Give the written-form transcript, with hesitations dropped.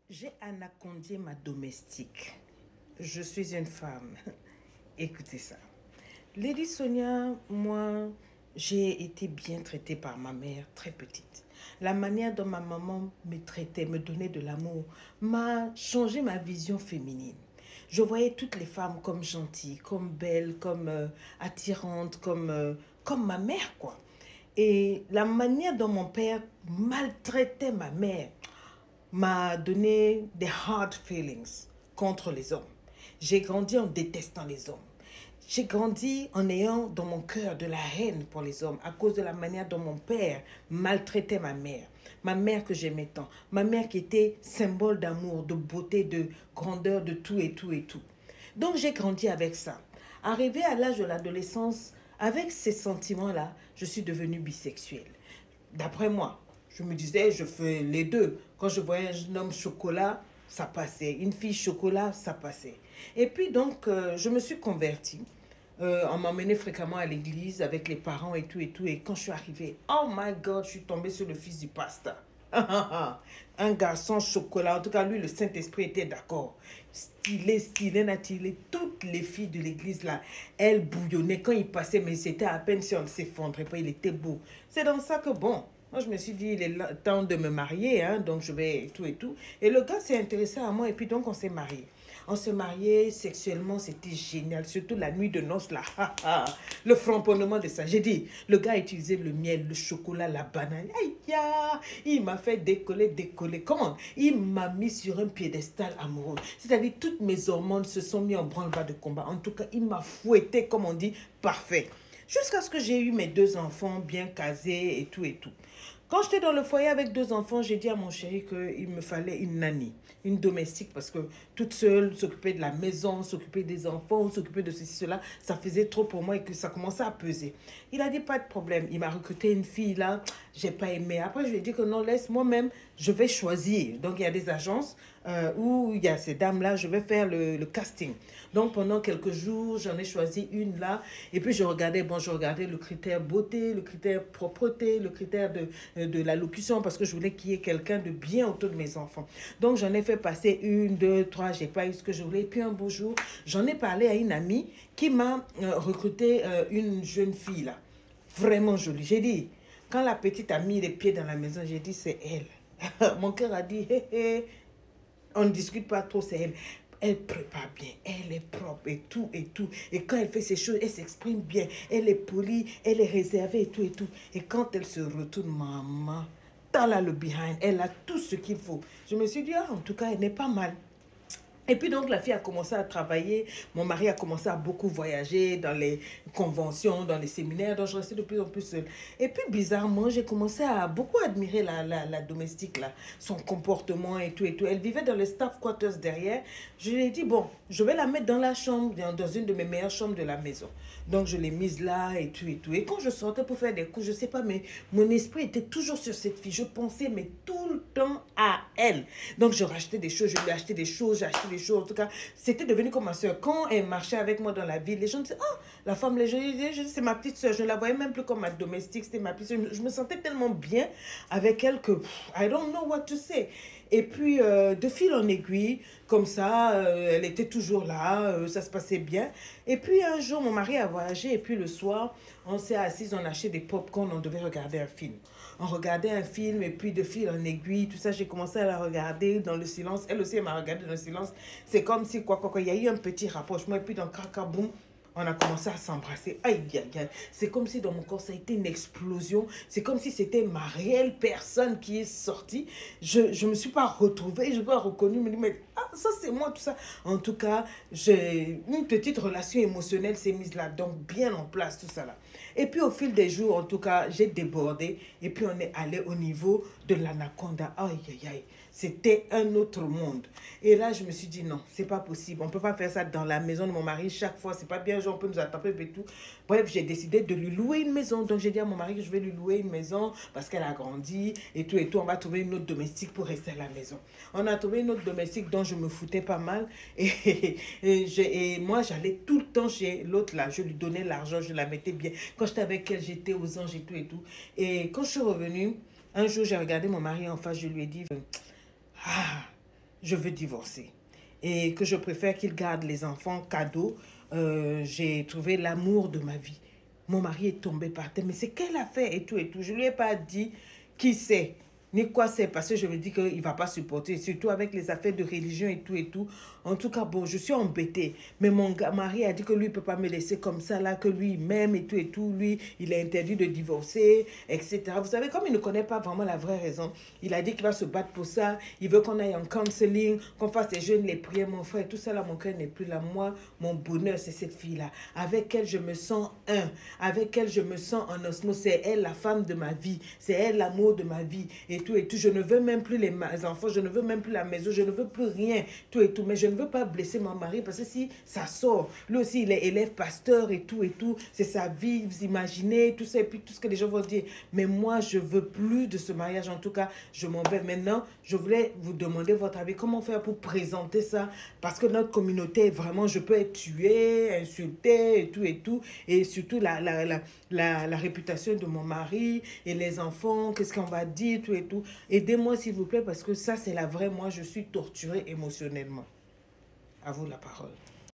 J'ai anacondier ma domestique. Je suis une femme. Écoutez ça. Lady Sonia, moi, j'ai été bien traitée par ma mère très petite. La manière dont ma maman me traitait, me donnait de l'amour, m'a changé ma vision féminine. Je voyais toutes les femmes comme gentilles, comme belles, comme attirantes, comme ma mère, quoi. Et la manière dont mon père maltraitait ma mère, m'a donné des hard feelings contre les hommes. J'ai grandi en détestant les hommes. J'ai grandi en ayant dans mon cœur de la haine pour les hommes à cause de la manière dont mon père maltraitait ma mère. Ma mère que j'aimais tant. Ma mère qui était symbole d'amour, de beauté, de grandeur, de tout et tout et tout. Donc j'ai grandi avec ça. Arrivé à l'âge de l'adolescence, avec ces sentiments-là, je suis devenue bisexuelle. D'après moi, je me disais, je fais les deux. Quand je voyais un homme chocolat, ça passait. Une fille chocolat, ça passait. Et puis donc, je me suis convertie. On m'emmenait fréquemment à l'église avec les parents et tout et tout. Et quand je suis arrivée, oh my God, je suis tombée sur le fils du pasteur. Un garçon chocolat. En tout cas, lui, le Saint-Esprit était d'accord. Stylé, stylé, natilé. Toutes les filles de l'église, là, elles bouillonnaient. Quand il passait, mais c'était à peine si on ne s'effondrait pas. Il était beau. C'est dans ça que, bon, moi, je me suis dit, il est temps de me marier, hein, donc je vais tout et tout. Et le gars s'est intéressé à moi et puis donc on s'est mariés. On s'est mariés sexuellement, c'était génial, surtout la nuit de noces là. Le framponnement de ça. J'ai dit, le gars a utilisé le miel, le chocolat, la banane. Aïe, il m'a fait décoller, décoller. Comment? Il m'a mis sur un piédestal amoureux. C'est-à-dire, toutes mes hormones se sont mis en branle-bas de combat. En tout cas, il m'a fouetté, comme on dit, parfait. Jusqu'à ce que j'ai eu mes deux enfants bien casés et tout et tout. Quand j'étais dans le foyer avec deux enfants, j'ai dit à mon chéri qu'il me fallait une nanny, une domestique, parce que toute seule, s'occuper de la maison, s'occuper des enfants, s'occuper de ceci, cela, ça faisait trop pour moi et que ça commençait à peser. Il a dit pas de problème. Il m'a recruté une fille là, j'ai pas aimé. Après, je lui ai dit que non, laisse moi-même, je vais choisir. Donc, il y a des agences où il y a ces dames-là, je vais faire le casting. Donc, pendant quelques jours, j'en ai choisi une là. Et puis, je regardais, bon, je regardais le critère beauté, le critère propreté, le critère de l'allocution, parce que je voulais qu'il y ait quelqu'un de bien autour de mes enfants. Donc, j'en ai fait passer une, deux, trois, j'ai pas eu ce que je voulais. Et puis, un beau jour, j'en ai parlé à une amie qui m'a recruté une jeune fille là. Vraiment jolie. J'ai dit, quand la petite a mis les pieds dans la maison, j'ai dit, c'est elle. Mon cœur a dit, hé, hé, on ne discute pas trop, c'est elle. Elle prépare bien, elle est propre et tout et tout. Et quand elle fait ses choses, elle s'exprime bien. Elle est polie, elle est réservée et tout et tout. Et quand elle se retourne, maman, t'as là le behind, elle a tout ce qu'il faut. Je me suis dit, ah, en tout cas, elle n'est pas mal. Et puis donc la fille a commencé à travailler, mon mari a commencé à beaucoup voyager dans les conventions, dans les séminaires, donc je restais de plus en plus seule. Et puis bizarrement, j'ai commencé à beaucoup admirer la domestique là, son comportement et tout et tout. Elle vivait dans les staff quarters derrière. Je lui ai dit, bon, je vais la mettre dans la chambre, dans une de mes meilleures chambres de la maison. Donc je l'ai mise là et tout et tout. Et quand je sortais pour faire des coups, je sais pas, mais mon esprit était toujours sur cette fille. Je pensais, mais tout le temps à elle. Donc je rachetais des choses, je lui achetais des choses, j'ai acheté des choses. En tout cas, c'était devenu comme ma soeur. Quand elle marchait avec moi dans la ville, les gens disaient, oh, la femme, les gens disaient, c'est ma petite soeur. Je ne la voyais même plus comme ma domestique, c'était ma petite soeur. Je me sentais tellement bien avec elle que, I don't know what to say. Et puis, de fil en aiguille, comme ça, elle était toujours là, ça se passait bien. Et puis, un jour, mon mari a voyagé, et puis le soir, on s'est assis, on a acheté des pop-corn, on devait regarder un film. On regardait un film, et puis de fil en aiguille, tout ça, j'ai commencé à la regarder dans le silence. Elle aussi, elle m'a regardé dans le silence. C'est comme si, il y a eu un petit rapprochement, et puis dans Kakaboum, on a commencé à s'embrasser. Aïe, aïe, aïe. C'est comme si dans mon corps, ça a été une explosion. C'est comme si c'était ma réelle personne qui est sortie. Je ne me suis pas retrouvée, je ne me suis pas reconnue. Je me dis, mais ah, ça c'est moi, tout ça. En tout cas, j'ai une petite relation émotionnelle s'est mise là, donc bien en place, tout ça là. Et puis au fil des jours, en tout cas, j'ai débordé. Et puis on est allé au niveau de l'anaconda. Aïe, aïe, aïe. C'était un autre monde. Et là, je me suis dit, non, c'est pas possible. On ne peut pas faire ça dans la maison de mon mari chaque fois. C'est pas bien, genre, on peut nous attraper et tout. Bref, j'ai décidé de lui louer une maison. Donc, j'ai dit à mon mari que je vais lui louer une maison parce qu'elle a grandi et tout et tout. On va trouver une autre domestique pour rester à la maison. On a trouvé une autre domestique dont je me foutais pas mal. Et moi, j'allais tout le temps chez l'autre là. Je lui donnais l'argent, je la mettais bien. Quand j'étais avec elle, j'étais aux anges et tout et tout. Et quand je suis revenue, un jour, j'ai regardé mon mari en face, je lui ai dit... Ah, je veux divorcer. Et que je préfère qu'il garde les enfants cadeaux. J'ai trouvé l'amour de ma vie. Mon mari est tombé par terre. Mais c'est qu'elle a fait et tout et tout. Je ne lui ai pas dit qui c'est, ni quoi c'est, parce que je me dis qu'il ne va pas supporter, surtout avec les affaires de religion et tout et tout. En tout cas, bon, je suis embêtée. Mais mon mari a dit que lui, il ne peut pas me laisser comme ça, là, que lui, il m'aime et tout et tout. Lui, il est interdit de divorcer, etc. Vous savez, comme il ne connaît pas vraiment la vraie raison, il a dit qu'il va se battre pour ça. Il veut qu'on aille en counseling, qu'on fasse les jeûnes, les prières, mon frère. Tout ça, là, mon cœur n'est plus là. Moi, mon bonheur, c'est cette fille-là. Avec elle, je me sens un. Avec elle, je me sens en osmose. C'est elle, la femme de ma vie. C'est elle, l'amour de ma vie. Et tout et tout. Je ne veux même plus les enfants. Je ne veux même plus la maison. Je ne veux plus rien. Tout et tout. Mais je ne veux pas blesser mon mari parce que si ça sort, lui aussi, il est élève, pasteur et tout et tout. C'est sa vie. Vous imaginez tout ça et puis tout ce que les gens vont dire. Mais moi, je veux plus de ce mariage. En tout cas, je m'en vais maintenant. Je voulais vous demander votre avis. Comment faire pour présenter ça? Parce que notre communauté, vraiment, je peux être tuée, insultée et tout et tout. Et surtout la réputation de mon mari et les enfants, qu'est-ce qu'on va dire, tout et tout. Aidez-moi s'il vous plaît parce que ça c'est la vraie, moi je suis torturée émotionnellement. À vous la parole.